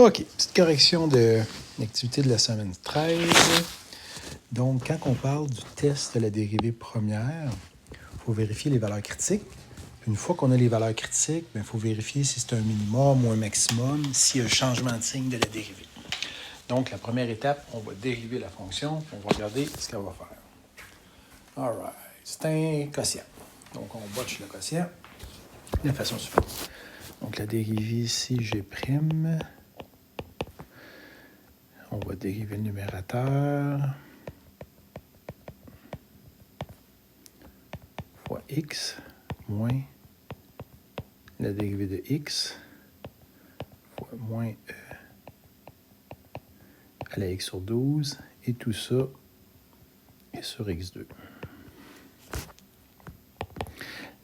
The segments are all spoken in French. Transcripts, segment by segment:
OK, petite correction de l'activité de la semaine 13. Donc, quand on parle du test de la dérivée première, il faut vérifier les valeurs critiques. Une fois qu'on a les valeurs critiques, il faut vérifier si c'est un minimum ou un maximum, s'il y a un changement de signe de la dérivée. Donc, la première étape, on va dériver la fonction, puis on va regarder ce qu'elle va faire. All right. C'est un quotient. Donc, on botche le quotient de la façon suivante. Donc, la dérivée ici, G'. On va dériver le numérateur fois x moins la dérivée de x fois moins e à la x sur 12, et tout ça est sur x2.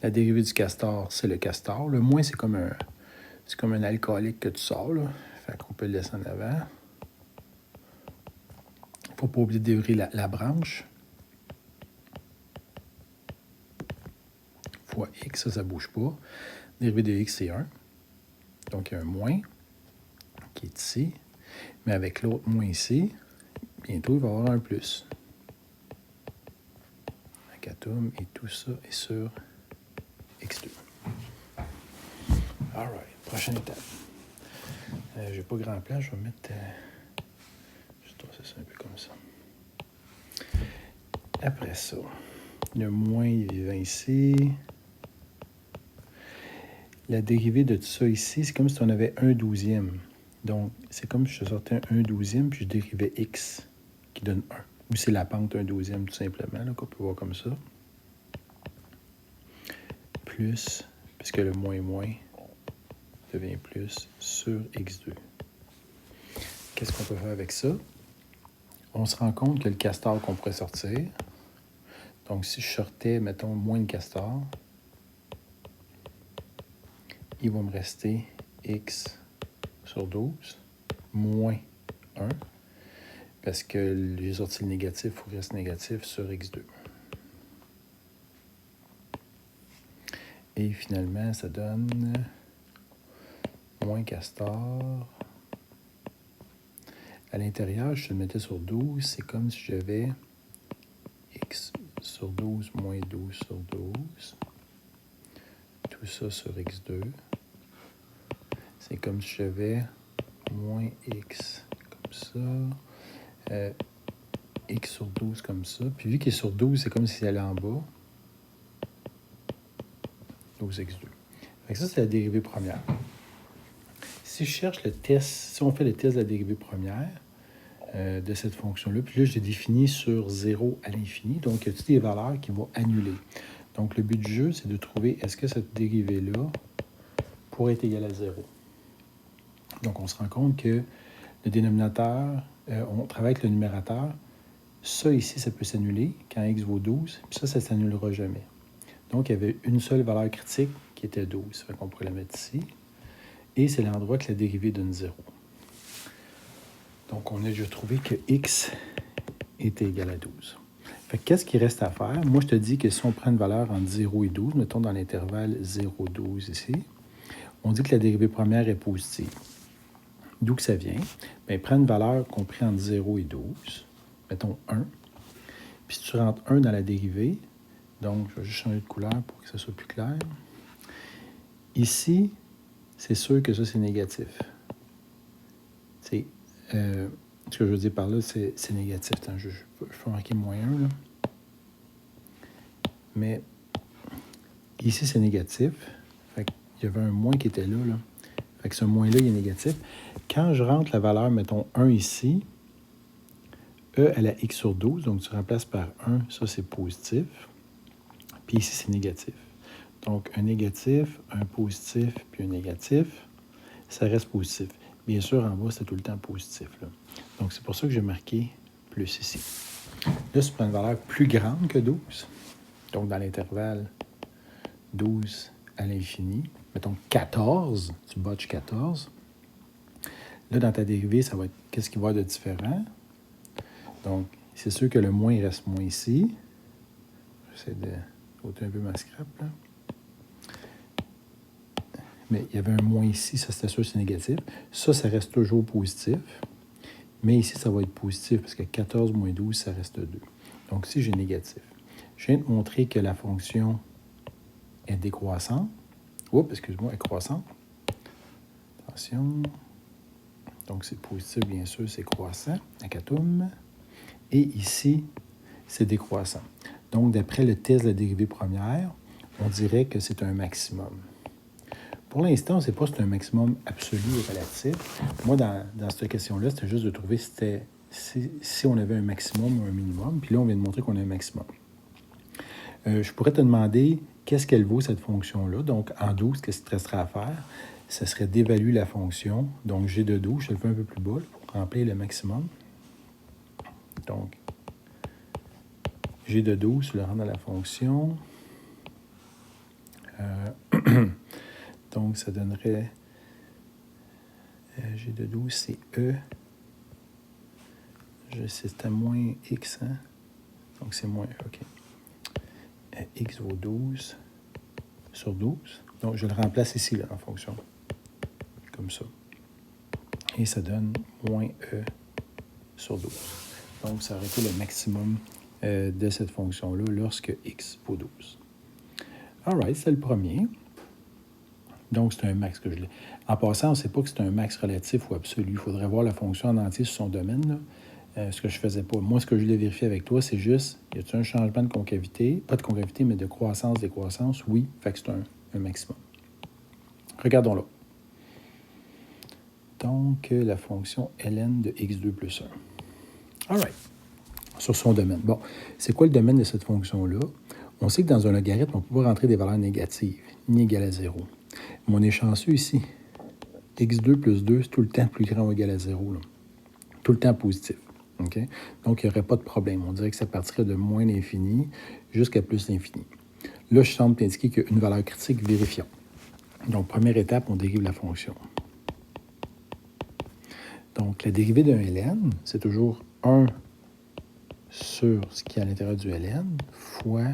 La dérivée du castor, c'est le castor. Le moins, c'est comme un alcoolique que tu sors, là. Fait qu'on peut le laisser en avant. Il ne faut pas oublier de dériver la branche. Fois x, ça ne bouge pas. Dérivée de x, c'est 1. Donc, il y a un moins qui est ici. Mais avec l'autre moins ici, bientôt, il va y avoir un plus. Un atome, et tout ça est sur x2. All right. Prochaine étape. Je n'ai pas grand plan, je vais mettre... je dois faire ça un peu comme ça. Après ça, le moins, il va ici. La dérivée de tout ça ici, c'est comme si on avait 1/12. Donc, c'est comme si je sortais un 1/12, puis je dérivais x, qui donne 1. Ou c'est la pente 1/12, tout simplement, là, qu'on peut voir comme ça. Plus, puisque le moins devient plus, sur x2. Qu'est-ce qu'on peut faire avec ça? On se rend compte que le castor qu'on pourrait sortir, donc si je sortais, mettons, moins de castor, il va me rester x sur 12 moins 1, parce que j'ai sorti le négatif, il faut qu'il reste négatif sur x2. Et finalement, ça donne moins castor. À l'intérieur, je le mettais sur 12, c'est comme si j'avais x sur 12 moins 12 sur 12. Tout ça sur x2. C'est comme si j'avais moins x comme ça. X sur 12 comme ça. Puis vu qu'il est sur 12, c'est comme s'il allait en bas. 12x2. Fait que ça, c'est la dérivée première. Si je cherche le test, si on fait le test de la dérivée première de cette fonction-là, puis là, je l'ai défini sur 0 à l'infini, donc il y a toutes les valeurs qui vont annuler. Donc, le but du jeu, c'est de trouver est-ce que cette dérivée-là pourrait être égale à 0. Donc, on se rend compte que le dénominateur, on travaille avec le numérateur. Ça, ici, ça peut s'annuler quand x vaut 12, puis ça ne s'annulera jamais. Donc, il y avait une seule valeur critique qui était 12. Ça fait qu'on pourrait la mettre ici. Et c'est l'endroit que la dérivée donne 0. Donc, on a déjà trouvé que x était égal à 12. Fait que qu'est-ce qu'il reste à faire? Moi, je te dis que si on prend une valeur entre 0 et 12, mettons dans l'intervalle 0, 12 ici, on dit que la dérivée première est positive. D'où que ça vient? Bien, prends une valeur comprise entre 0 et 12, mettons 1, puis si tu rentres 1 dans la dérivée, donc je vais juste changer de couleur pour que ça soit plus clair. Ici, c'est sûr que ça, c'est négatif. Ce que je veux dire par là, c'est négatif. Attends, je peux marquer moins 1, là. Mais ici, c'est négatif. Fait qu'il y avait un moins qui était là, là. Fait que ce moins-là, il est négatif. Quand je rentre la valeur, mettons 1 ici, E à la x sur 12, donc tu remplaces par 1, ça c'est positif. Puis ici, c'est négatif. Donc, un négatif, un positif, puis un négatif, ça reste positif. Bien sûr, en bas, c'est tout le temps positif, là. Donc, c'est pour ça que j'ai marqué plus ici. Là, c'est une valeur plus grande que 12. Donc, dans l'intervalle 12 à l'infini, mettons 14, tu botches 14. Là, dans ta dérivée, ça va être qu'est-ce qu'il va y avoir de différent? Donc, c'est sûr que le moins, il reste moins ici. J'essaie de ôter un peu ma scrap, là. mais il y avait un moins ici, ça c'était sûr c'est négatif. Ça reste toujours positif. Mais ici, ça va être positif parce que 14 moins 12, ça reste 2. Donc ici, j'ai négatif. Je viens de montrer que la fonction est décroissante. Oups, excuse-moi, est croissante. Attention. Donc c'est positif, bien sûr, c'est croissant. Acatoum. Et ici, c'est décroissant. Donc, d'après le test de la dérivée première, on dirait que c'est un maximum. Pour l'instant, on ne sait pas si c'est un maximum absolu ou relatif. Moi, dans cette question-là, c'était juste de trouver si on avait un maximum ou un minimum. Puis là, on vient de montrer qu'on a un maximum. Je pourrais te demander qu'est-ce qu'elle vaut, cette fonction-là. Donc, en 12, qu'est-ce qu'il te resterait à faire? Ce serait d'évaluer la fonction. Donc, G de 12, je le fais un peu plus bas pour remplir le maximum. Donc, G de 12, je le rends dans la fonction. Donc, ça donnerait... G de 12, c'est E. C'était moins X, hein? Donc, c'est moins E, OK. X vaut 12 sur 12. Donc, je le remplace ici, là, en fonction. Comme ça. Et ça donne moins E sur 12. Donc, ça aurait été le maximum de cette fonction-là lorsque X vaut 12. All right, c'est le premier. Donc, c'est un max que je l'ai. En passant, on ne sait pas que c'est un max relatif ou absolu. Il faudrait voir la fonction en entier sur son domaine, là. Ce que je ne faisais pas. Moi, ce que je voulais vérifier avec toi, c'est juste, y a-t-il un changement de concavité? Pas de concavité, mais de croissance, décroissance? Oui, fait que c'est un maximum. Regardons-le. Donc, la fonction ln de x2 plus 1. All right. Sur son domaine. Bon, c'est quoi le domaine de cette fonction-là? On sait que dans un logarithme, on ne peut pas rentrer des valeurs négatives, ni égales à 0. Mais on est chanceux ici. x2 plus 2, c'est tout le temps plus grand ou égal à 0. Là. Tout le temps positif. Okay? Donc, il n'y aurait pas de problème. On dirait que ça partirait de moins l'infini jusqu'à plus l'infini. Là, je semble t'indiquer qu'une valeur critique, vérifions. Donc, première étape, on dérive la fonction. Donc, la dérivée d'un ln, c'est toujours 1 sur ce qui est à l'intérieur du ln fois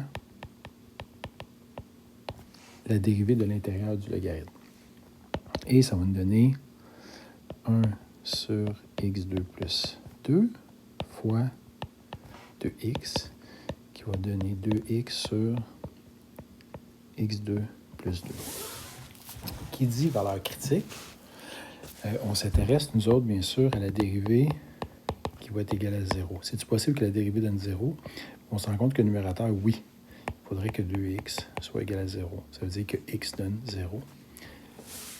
la dérivée de l'intérieur du logarithme. Et ça va nous donner 1 sur x2 plus 2 fois 2x qui va donner 2x sur x2 plus 2. Qui dit valeur critique, on s'intéresse, nous autres, bien sûr, à la dérivée qui va être égale à 0. C'est-il possible que la dérivée donne 0? On se rend compte que le numérateur, oui. Il faudrait que 2x soit égal à 0. Ça veut dire que x donne 0.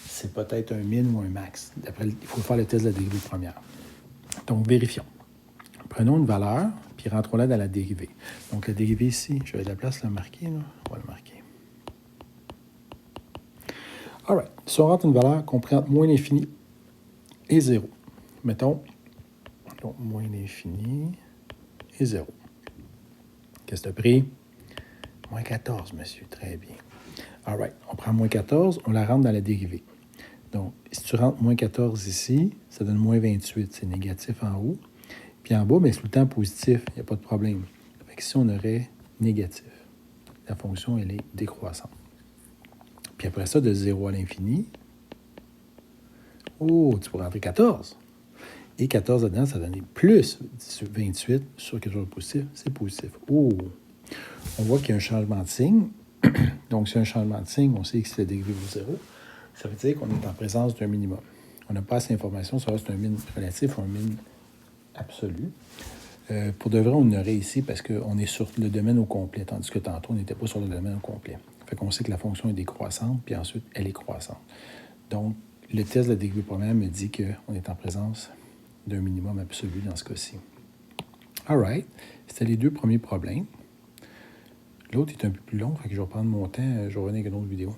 C'est peut-être un min ou un max. Après, il faut faire le test de la dérivée première. Donc, vérifions. Prenons une valeur, puis rentrons-la dans la dérivée. Donc, la dérivée ici, je vais de la place la marquer. Là. On va la marquer. All right. Si on rentre une valeur qu'on prend moins l'infini et 0. Mettons, donc, moins l'infini et 0. Qu'est-ce que tu as pris? Moins 14, monsieur. Très bien. All right. On prend moins 14, on la rentre dans la dérivée. Donc, si tu rentres moins 14 ici, ça donne moins 28. C'est négatif en haut. Puis en bas, mais c'est tout le temps positif. Il n'y a pas de problème. Fait que ici, on aurait négatif. La fonction, elle est décroissante. Puis après ça, de 0 à l'infini, oh, tu pourrais rentrer 14. Et 14 dedans, ça donne plus 28 sur quelque chose de positif. C'est positif. Oh! On voit qu'il y a un changement de signe. Donc, si y a un changement de signe, on sait que c'est la dérivée vaut 0. Ça veut dire qu'on est en présence d'un minimum. On n'a pas assez d'informations sur si c'est un min relatif ou un min absolu. Pour de vrai, on l'aurait ici parce qu'on est sur le domaine au complet, tandis que tantôt, on n'était pas sur le domaine au complet. Fait qu'on sait que la fonction est décroissante, puis ensuite, elle est croissante. Donc, le test de la dérivée première me dit qu'on est en présence d'un minimum absolu dans ce cas-ci. All right. C'était les deux premiers problèmes. L'autre est un peu plus long, fait que je vais prendre mon temps, je vais revenir avec une autre vidéo.